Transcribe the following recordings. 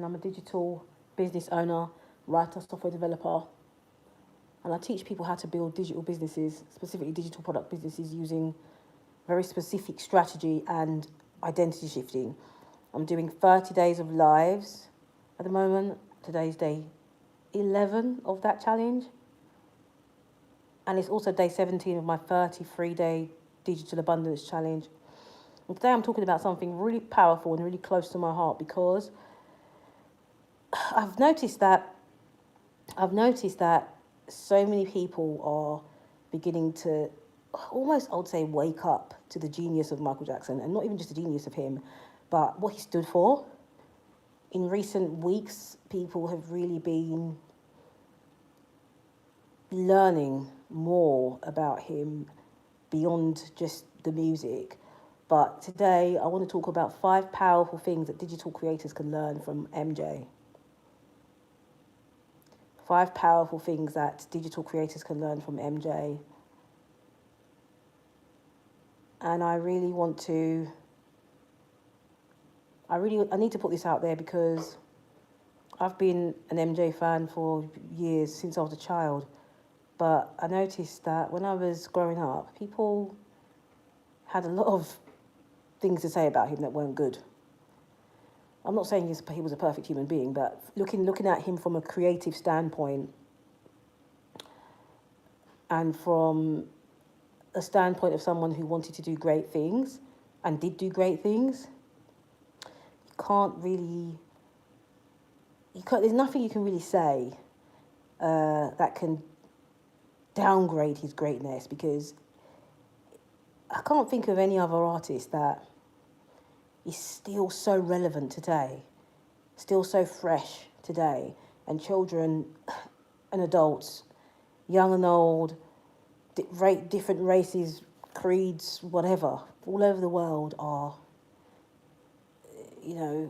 and I'm a digital business owner, writer, software developer, and I teach people how to build digital businesses, specifically digital product businesses, using very specific strategy and identity shifting. I'm doing 30 days of lives at the moment. Today's day 11 of that challenge. And it's also day 17 of my 33-day digital abundance challenge. And today I'm talking about something really powerful and really close to my heart, because I've noticed that so many people are beginning to almost, I would say, wake up to the genius of Michael Jackson, and not even just the genius of him, but what he stood for. In recent weeks, people have really been learning more about him beyond just the music. But today, I want to talk about 5 powerful things that digital creators can learn from MJ. 5 powerful things that digital creators can learn from MJ. And I really want to, I need to put this out there, because I've been an MJ fan for years, since I was a child. But I noticed that when I was growing up, people had a lot of things to say about him that weren't good. I'm not saying he was a perfect human being, but looking at him from a creative standpoint, and from a standpoint of someone who wanted to do great things and did do great things, there's nothing you can really say that can downgrade his greatness, because I can't think of any other artist that is still so relevant today, still so fresh today, and children and adults, young and old, different races, creeds, whatever, all over the world are,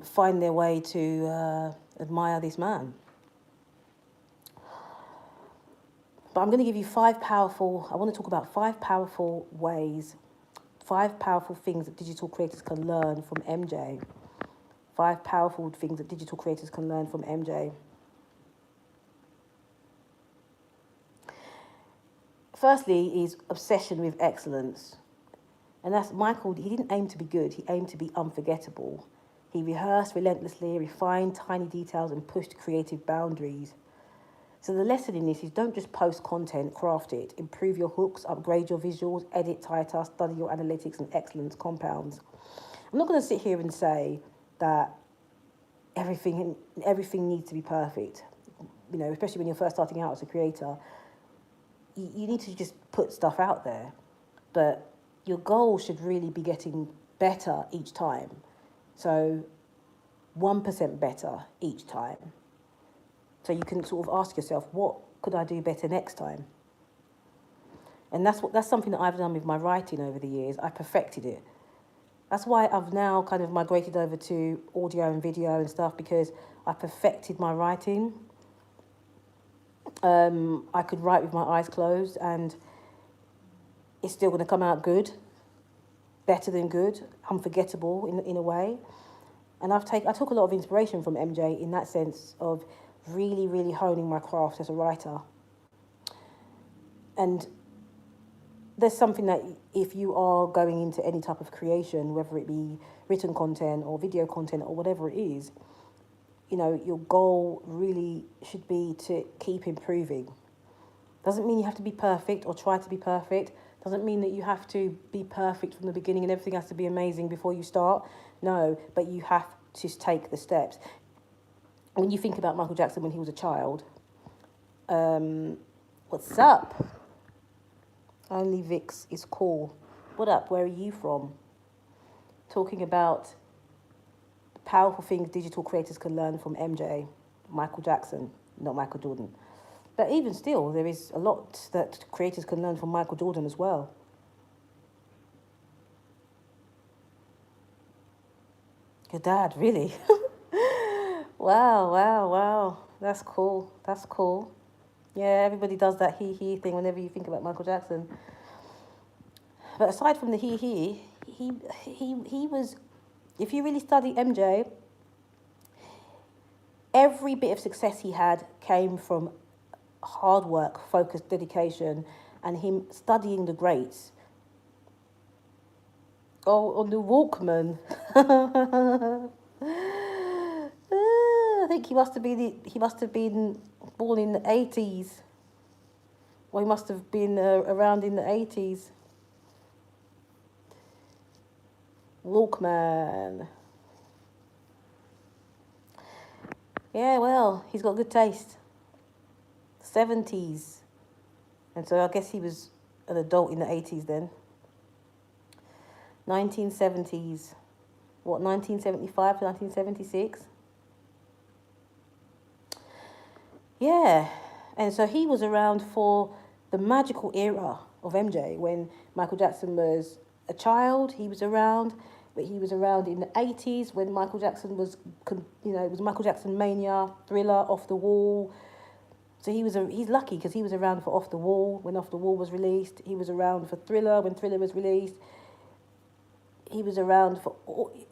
find their way to admire this man. But I'm going to give you I want to talk about 5 powerful ways, 5 powerful things that digital creators can learn from MJ. 5 powerful things that digital creators can learn from MJ. Firstly is obsession with excellence. And that's Michael. He didn't aim to be good. He aimed to be unforgettable. He rehearsed relentlessly, refined tiny details, and pushed creative boundaries. So the lesson in this is, don't just post content, craft it. Improve your hooks, upgrade your visuals, edit tighter, study your analytics and excellence compounds. I'm not going to sit here and say that everything needs to be perfect. Especially when you're first starting out as a creator. You need to just put stuff out there. But your goal should really be getting better each time. So 1% better each time. So you can sort of ask yourself, what could I do better next time? And that's something that I've done with my writing over the years. I perfected it. That's why I've now kind of migrated over to audio and video and stuff, because I perfected my writing. I could write with my eyes closed, and it's still going to come out good, better than good, unforgettable in a way. And I took a lot of inspiration from MJ in that sense of really, really honing my craft as a writer. And there's something that if you are going into any type of creation, whether it be written content or video content or whatever it is, your goal really should be to keep improving. Doesn't mean you have to be perfect or try to be perfect. Doesn't mean that you have to be perfect from the beginning and everything has to be amazing before you start. No, but you have to take the steps. When you think about Michael Jackson when he was a child, what's up? Only Vix is cool. What up? Where are you from? Talking about powerful things digital creators can learn from MJ, Michael Jackson, not Michael Jordan. But even still, there is a lot that creators can learn from Michael Jordan as well. Your dad, really? Wow. That's cool. Yeah, everybody does that he thing whenever you think about Michael Jackson. But aside from the he was, if you really study MJ, every bit of success he had came from hard work, focused dedication, and him studying the greats. Oh, on the Walkman. I think he must have been born in the 80s. Well, he must have been around in the 80s. Walkman. Yeah, well, he's got good taste. 70s. And so I guess he was an adult in the 80s then. 1970s. What, 1975 to 1976? Yeah. And so he was around for the magical era of MJ when Michael Jackson was a child. He was around, but he was around in the 80s when Michael Jackson was, it was Michael Jackson mania, Thriller, Off the Wall. So he's lucky because he was around for Off the Wall when Off the Wall was released. He was around for Thriller when Thriller was released. He was around for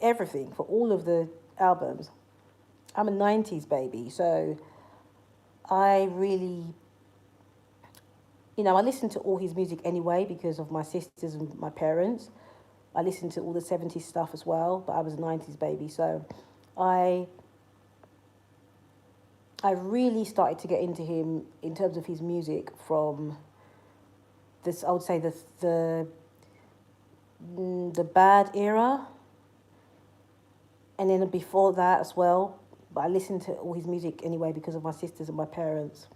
everything, for all of the albums. I'm a 90s baby, so I really, I listened to all his music anyway because of my sisters and my parents. I listened to all the 70s stuff as well, but I was a 90s baby, so I really started to get into him in terms of his music from this, I would say, the Bad era, and then before that as well. But I listened to all his music anyway because of my sisters and my parents.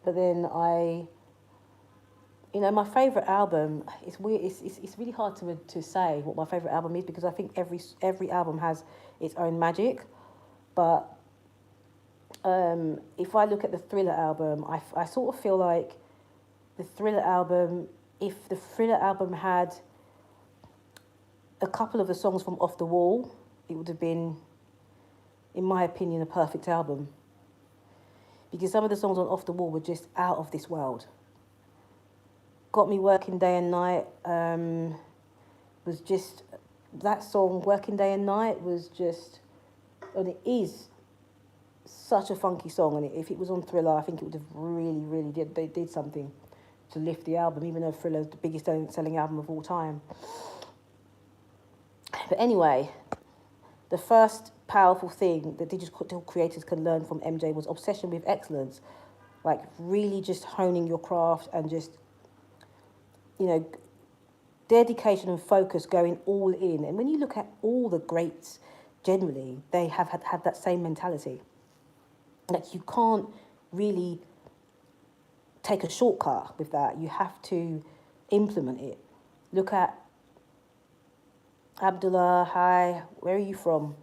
But then my favourite album, it's weird, it's really hard to say what my favourite album is because I think every album has its own magic. But if I look at the Thriller album, I sort of feel like the Thriller album, if the Thriller album had a couple of the songs from Off the Wall, it would have been, in my opinion, a perfect album. Because some of the songs on Off the Wall were just out of this world. Got Me Working Day and Night was just, that song, Working Day and Night, was just, and it is such a funky song. And if it was on Thriller, I think it would have really did something to lift the album, even though Thriller's the biggest selling album of all time. But anyway, the first powerful thing that digital creators can learn from MJ was obsession with excellence. Like really just honing your craft and just, dedication and focus, going all in. And when you look at all the greats, generally, they have had that same mentality. Like you can't really take a shortcut with that. You have to implement it. Look at Abdullah. Hi, where are you from?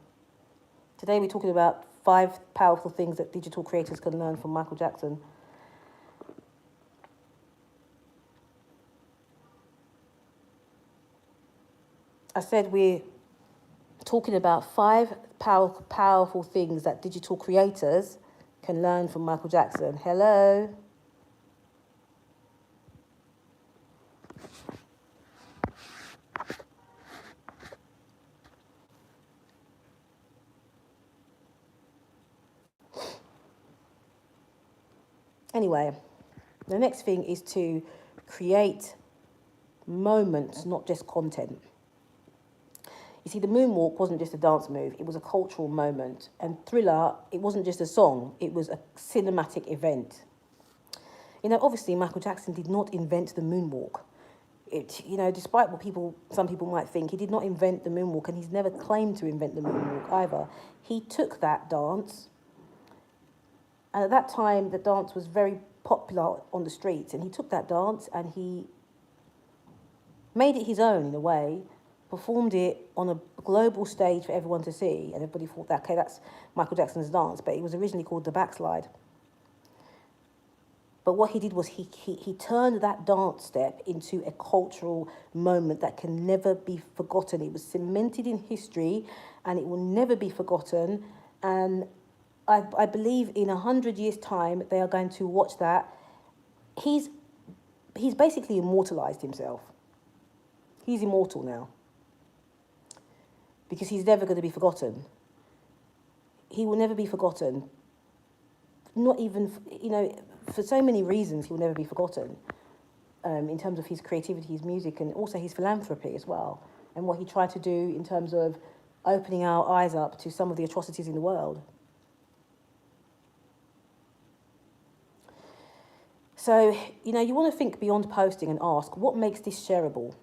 Today we're talking about 5 powerful things that digital creators can learn from Michael Jackson. I said we're talking about 5 powerful things that digital creators can learn from Michael Jackson. Hello. Anyway, the next thing is to create moments, not just content. You see, the moonwalk wasn't just a dance move, it was a cultural moment. And Thriller, it wasn't just a song, it was a cinematic event. Obviously, Michael Jackson did not invent the moonwalk. Despite what some people might think, he did not invent the moonwalk, and he's never claimed to invent the moonwalk either. He took that dance, and at that time, the dance was very popular on the streets, and he took that dance and he made it his own in a way, performed it on a global stage for everyone to see, and everybody thought that, okay, that's Michael Jackson's dance, but it was originally called the backslide. But what he did was he turned that dance step into a cultural moment that can never be forgotten. It was cemented in history, and it will never be forgotten. And I believe in 100 years' time, they are going to watch that. He's basically immortalized himself. He's immortal now, because he's never going to be forgotten. he will never be forgotten. Not even, for so many reasons, he will never be forgotten. In terms of his creativity, his music, and also his philanthropy as well, and what he tried to do in terms of opening our eyes up to some of the atrocities in the world. So, you want to think beyond posting and ask, what makes this shareable?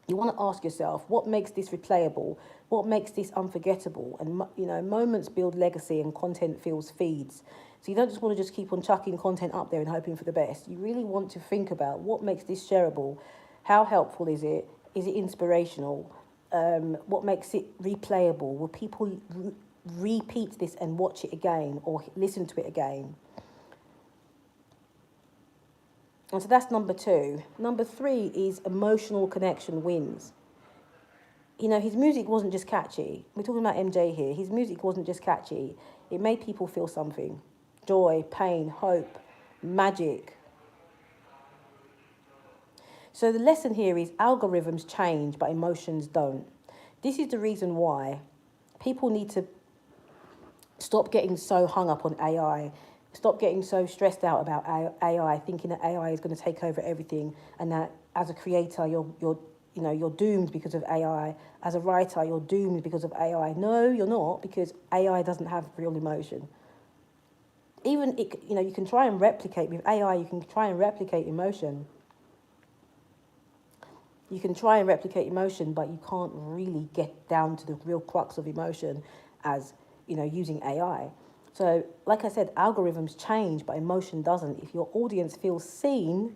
You want to ask yourself, what makes this replayable? What makes this unforgettable? And, moments build legacy and content fills feeds. So you don't just want to just keep on chucking content up there and hoping for the best. You really want to think about what makes this shareable? How helpful is it? Is it inspirational? What makes it replayable? Will people repeat this and watch it again or listen to it again? And so that's number 2. Number 3 is emotional connection wins. His music wasn't just catchy. We're talking about MJ here. His music wasn't just catchy. It made people feel something. Joy, pain, hope, magic. So the lesson here is algorithms change, but emotions don't. This is the reason why people need to stop getting so hung up on AI. Stop getting so stressed out about AI, thinking that AI is going to take over everything, and that as a creator, you're doomed because of AI. As a writer, you're doomed because of AI. No, you're not, because AI doesn't have real emotion. Even you can try and replicate with AI. You can try and replicate emotion. You can try and replicate emotion, but you can't really get down to the real crux of emotion as using AI. So, like I said, algorithms change, but emotion doesn't. If your audience feels seen,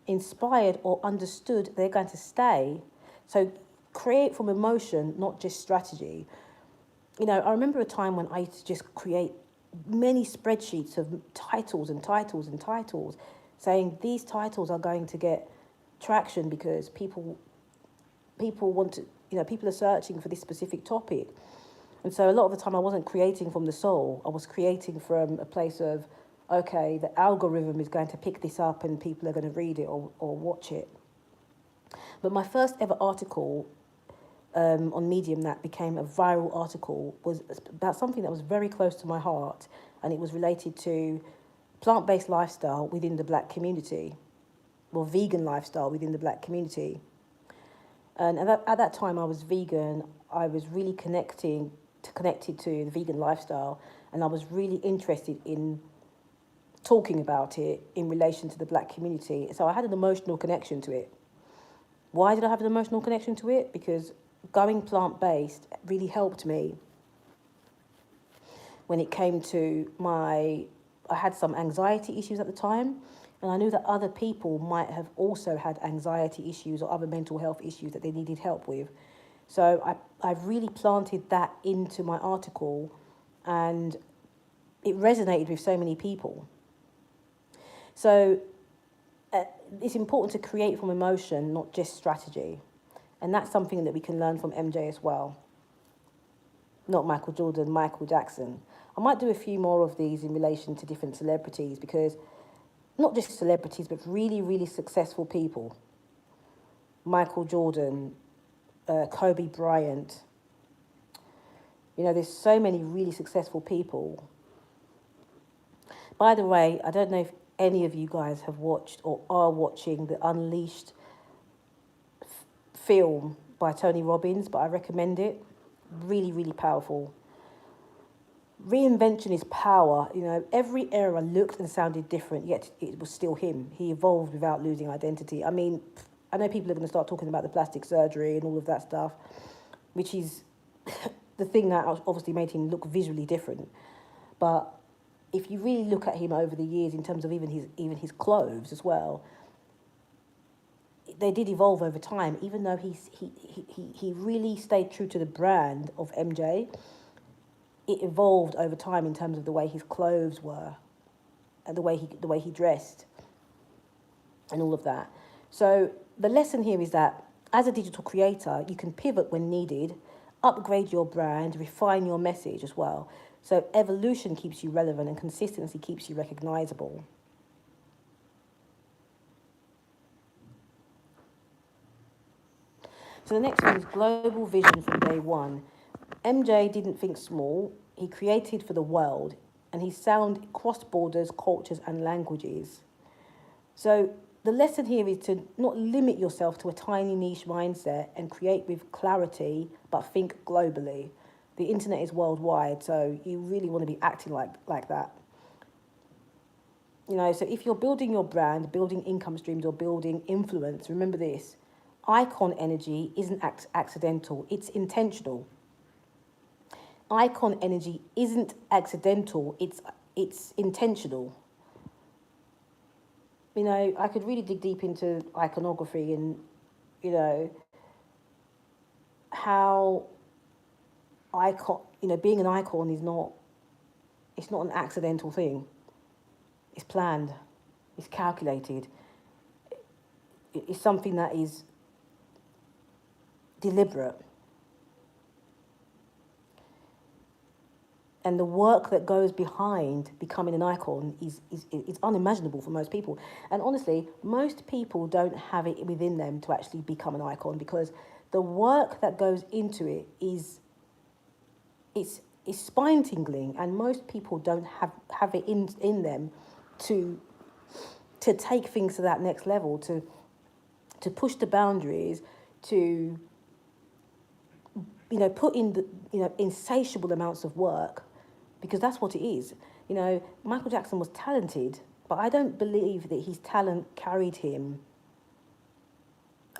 inspired, or understood, they're going to stay. So, create from emotion, not just strategy. I remember a time when I used to just create many spreadsheets of titles and titles and titles, saying these titles are going to get traction because people want to, people are searching for this specific topic. And so a lot of the time I wasn't creating from the soul. I was creating from a place of, okay, the algorithm is going to pick this up and people are going to read it or watch it. But my first ever article on Medium that became a viral article was about something that was very close to my heart, and it was related to plant-based lifestyle within the Black community, or vegan lifestyle within the Black community. And at that time I was vegan. I was really connected to the vegan lifestyle, and I was really interested in talking about it in relation to the Black community. So I had an emotional connection to it. Why did I have an emotional connection to it? Because going plant-based really helped me when it came to I had some anxiety issues at the time, and I knew that other people might have also had anxiety issues or other mental health issues that they needed help with. So I really planted that into my article, and it resonated with so many people. So it's important to create from emotion, not just strategy. And that's something that we can learn from MJ as well. Not Michael Jordan, Michael Jackson. I might do a few more of these in relation to different celebrities, because not just celebrities, but really, really successful people. Michael Jordan, Kobe Bryant. There's so many really successful people. By the way, I don't know if any of you guys have watched or are watching the Unleashed film by Tony Robbins, but I recommend it. Really, really powerful. Reinvention is power. Every era looked and sounded different, yet it was still him. He evolved without losing identity. I mean, I know people are going to start talking about the plastic surgery and all of that stuff, which is the thing that obviously made him look visually different. But if you really look at him over the years, in terms of even his clothes as well, they did evolve over time. Even though he really stayed true to the brand of MJ, it evolved over time in terms of the way his clothes were, and the way he dressed, and all of that. So the lesson here is that as a digital creator, you can pivot when needed, upgrade your brand, refine your message as well. So evolution keeps you relevant, and consistency keeps you recognizable. So the next one is global vision from day one. MJ didn't think small. He created for the world, and his sound crossed borders, cultures, and languages. So the lesson here is to not limit yourself to a tiny niche mindset and create with clarity, but think globally. The internet is worldwide, so you really want to be acting like that. You know, so if you're building your brand, building income streams, or building influence, remember this: icon energy isn't accidental; it's intentional. Icon energy isn't accidental; it's intentional. You know, I could really dig deep into iconography and, you know, how being an icon is not, it's not an accidental thing. It's planned, it's calculated, it's something that is deliberate. And the work that goes behind becoming an icon is unimaginable for most people. And honestly, most people don't have it within them to actually become an icon, because the work that goes into it is spine tingling, and most people don't have it in them to take things to that next level, to push the boundaries, to put in the insatiable amounts of work, because that's what it is. You know, Michael Jackson was talented, but I don't believe that his talent carried him.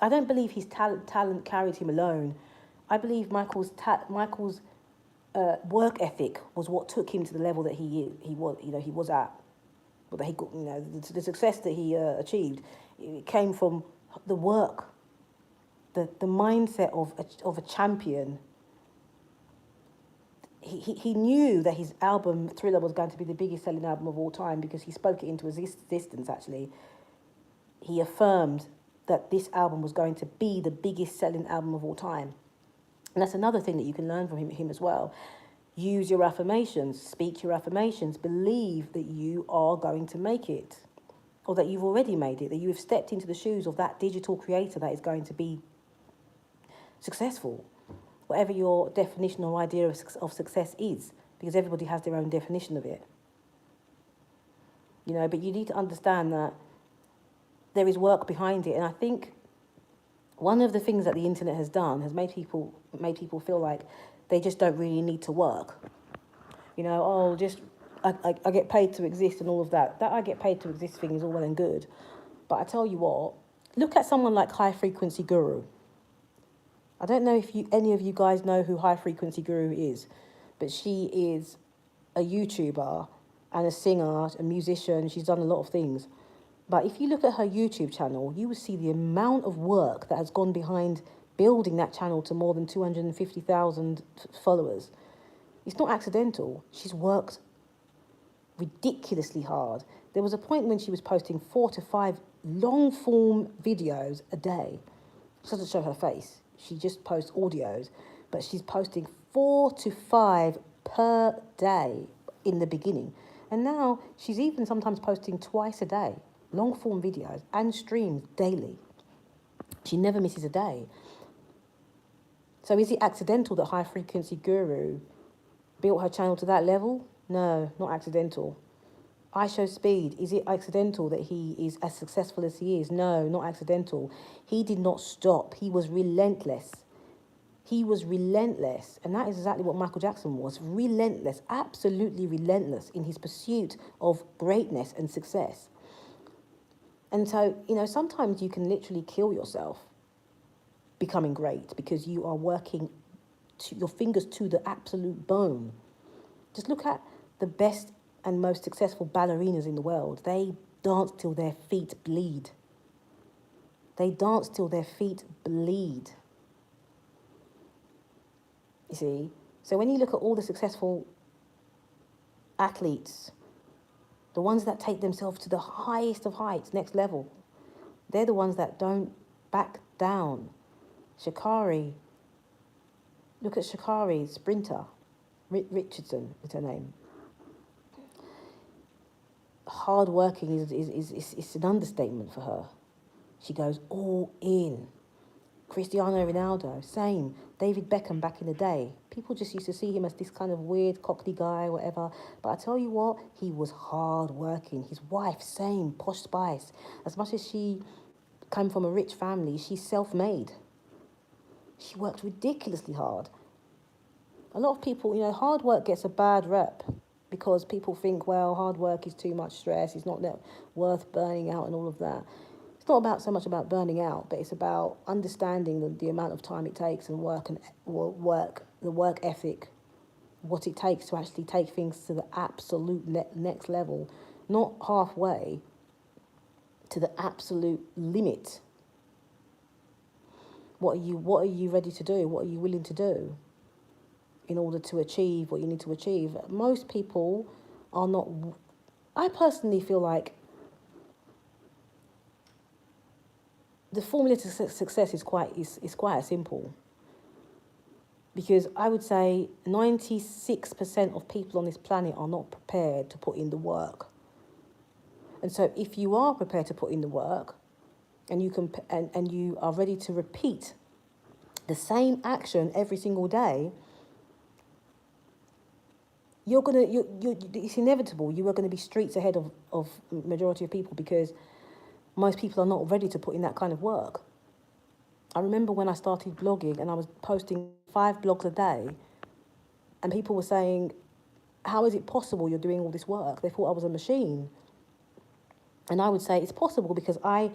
I don't believe his talent carried him alone. I believe Michael's work ethic was what took him to the level that he was at, or that he got, the success that he achieved. It came from the work, the mindset of a champion. He knew that his album Thriller was going to be the biggest selling album of all time, because he spoke it into existence. Actually, he affirmed that this album was going to be the biggest selling album of all time. And that's another thing that you can learn from him as well. Use your affirmations, speak your affirmations, believe that you are going to make it, or that you've already made it, that you have stepped into the shoes of that digital creator that is going to be successful, whatever your definition or idea of success is, because everybody has their own definition of it. But you need to understand that there is work behind it. And I think one of the things that the internet has done has made people feel like they just don't really need to work. I get paid to exist and all of that. That I get paid to exist thing is all well and good. But I tell you what, look at someone like High Frequency Guru. I don't know if any of you guys know who High Frequency Guru is, but she is a YouTuber and a singer, a musician. She's done a lot of things. But if you look at her YouTube channel, you will see the amount of work that has gone behind building that channel to more than 250,000 followers. It's not accidental. She's worked ridiculously hard. There was a point when she was posting 4 to 5 long-form videos a day. She doesn't show her face. She just posts audios. But she's posting 4 to 5 per day in the beginning. And now she's even sometimes posting twice a day, long-form videos and streams daily. She never misses a day. So is it accidental that High Frequency Guru built her channel to that level? No, not accidental. I Show Speed, is it accidental that he is as successful as he is? No, not accidental. He did not stop. He was relentless. He was relentless. And that is exactly what Michael Jackson was. Relentless, absolutely relentless in his pursuit of greatness and success. And so, sometimes you can literally kill yourself becoming great because you are working your fingers to the absolute bone. Just look at the best and most successful ballerinas in the world. They dance till their feet bleed. They dance till their feet bleed. You see? So when you look at all the successful athletes, the ones that take themselves to the highest of heights, next level, they're the ones that don't back down. Sha'Carri, look at Sha'Carri, sprinter. Richardson is her name. Hard working is an understatement for her. She goes all in. Cristiano Ronaldo, same. David Beckham back in the day, People just used to see him as this kind of weird cockney guy, whatever. But I tell you what, he was hard working. His wife, same, Posh Spice. As much as she came from a rich family, she's self-made. She worked ridiculously hard. A lot of people, hard work gets a bad rep because people think, well, hard work is too much stress. It's not worth burning out and all of that. It's not so much about burning out, but it's about understanding the amount of time it takes and the work ethic, what it takes to actually take things to the absolute next level, not halfway, to the absolute limit. What are you ready to do? What are you willing to do in order to achieve what you need to achieve? Most people are not. I personally feel like the formula to success is quite simple, because I would say 96% of people on this planet are not prepared to put in the work. And so if you are prepared to put in the work, and you are ready to repeat the same action every single day, it's inevitable. You are going to be streets ahead of majority of people, because most people are not ready to put in that kind of work. I remember when I started blogging and I was posting 5 blogs a day, and people were saying, how is it possible you're doing all this work? They thought I was a machine. And I would say it's possible because I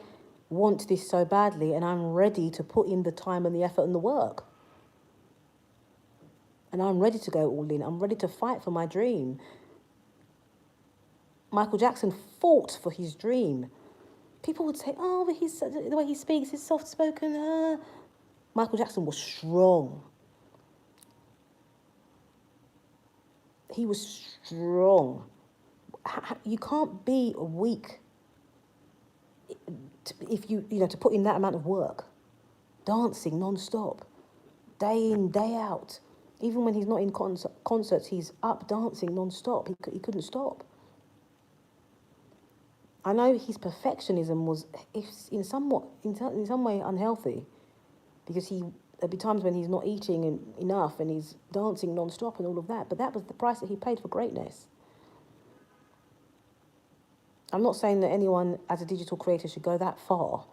want this so badly and I'm ready to put in the time and the effort and the work. And I'm ready to go all in. I'm ready to fight for my dream. Michael Jackson fought for his dream. People would say, oh, but the way he speaks is soft-spoken. Michael Jackson was strong. He was strong. You can't be weak if to put in that amount of work. Dancing non-stop, day in, day out. Even when he's not in concerts, he's up dancing non-stop. He couldn't stop. I know his perfectionism was in some way unhealthy, because there'd be times when he's not eating enough and he's dancing non-stop and all of that. But that was the price that he paid for greatness. I'm not saying that anyone as a digital creator should go that far.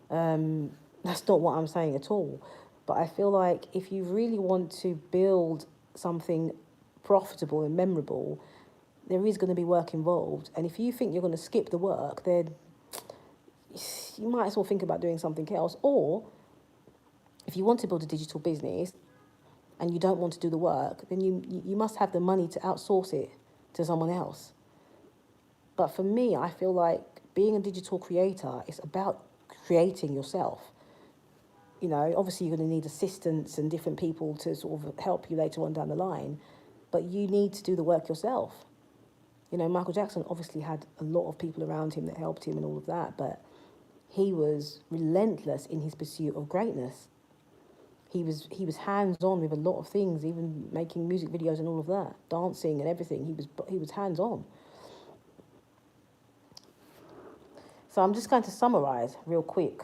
That's not what I'm saying at all. But I feel like if you really want to build something profitable and memorable, there is going to be work involved. And if you think you're going to skip the work, then you might as well think about doing something else. Or if you want to build a digital business and you don't want to do the work, then you must have the money to outsource it to someone else. But for me, I feel like being a digital creator is about creating yourself. Obviously you're going to need assistants and different people to sort of help you later on down the line, but you need to do the work yourself. Michael Jackson obviously had a lot of people around him that helped him and all of that, but he was relentless in his pursuit of greatness. He was hands-on with a lot of things, even making music videos and all of that, dancing and everything. He was hands-on. So I'm just going to summarize real quick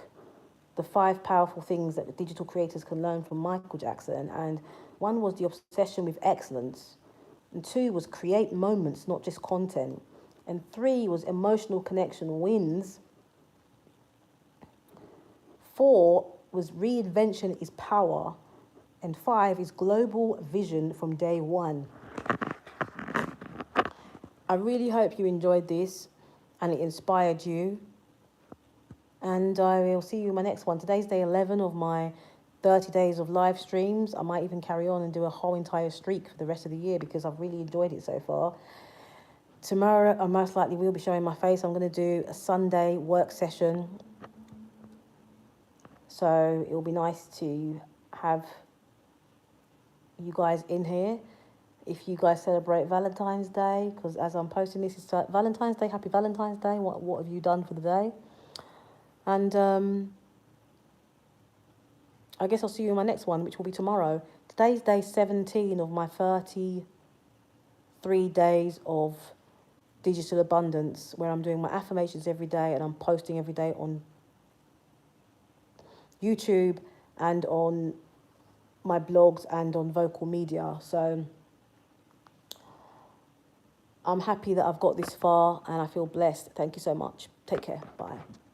the 5 powerful things that the digital creators can learn from Michael Jackson. And 1 was the obsession with excellence. And 2 was create moments, not just content. And 3 was emotional connection wins. 4 was reinvention is power. And 5 is global vision from day 1. I really hope you enjoyed this and it inspired you. And I will see you in my next one. Today's day 11 of my 30 days of live streams. I might even carry on and do a whole entire streak for the rest of the year because I've really enjoyed it so far. Tomorrow, I most likely will be showing my face. I'm going to do a Sunday work session. So it will be nice to have you guys in here. If you guys celebrate Valentine's Day, because as I'm posting this, it's Valentine's Day. Happy Valentine's Day. What have you done for the day? And I guess I'll see you in my next one, which will be tomorrow. Today's day 17 of my 33 days of digital abundance, where I'm doing my affirmations every day and I'm posting every day on YouTube and on my blogs and on vocal media. So I'm happy that I've got this far and I feel blessed. Thank you so much. Take care. Bye.